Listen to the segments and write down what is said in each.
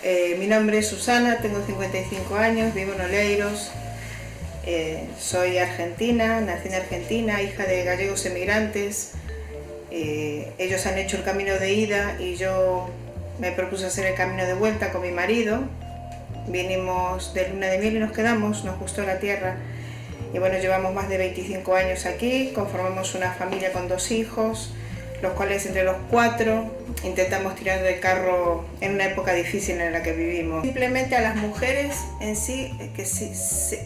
Mi nombre es Susana, tengo 55 años, vivo en Oleiros. Soy argentina, nací en Argentina, hija de gallegos emigrantes. Ellos han hecho el camino de ida y yo me propuse hacer el camino de vuelta con mi marido. Vinimos de luna de miel y nos quedamos, nos gustó la tierra. Y bueno, llevamos más de 25 años aquí, conformamos una familia con 2 hijos, los cuales entre los 4 intentamos tirar del carro en una época difícil en la que vivimos. Simplemente a las mujeres en sí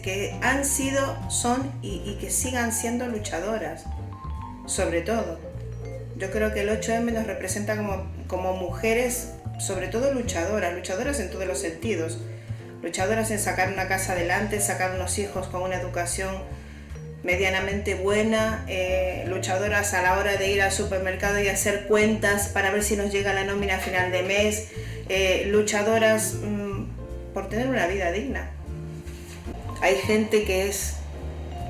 que han sido, son y que sigan siendo luchadoras, sobre todo. Yo creo que el 8M nos representa como mujeres, sobre todo luchadoras en todos los sentidos. Luchadoras en sacar una casa adelante, sacar unos hijos con una educación medianamente buena, luchadoras a la hora de ir al supermercado y hacer cuentas para ver si nos llega la nómina a final de mes, luchadoras por tener una vida digna. Hay gente que es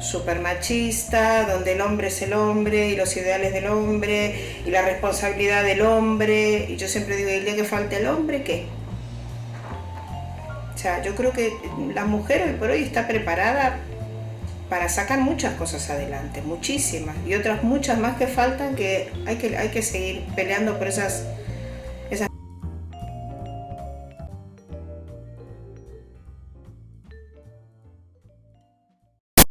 súper machista, donde el hombre es el hombre y los ideales del hombre y la responsabilidad del hombre, y yo siempre digo, el día que falte el hombre, ¿qué? O sea, yo creo que la mujer hoy por hoy está preparada para sacar muchas cosas adelante, muchísimas, y otras muchas más que faltan, que hay que seguir peleando por esas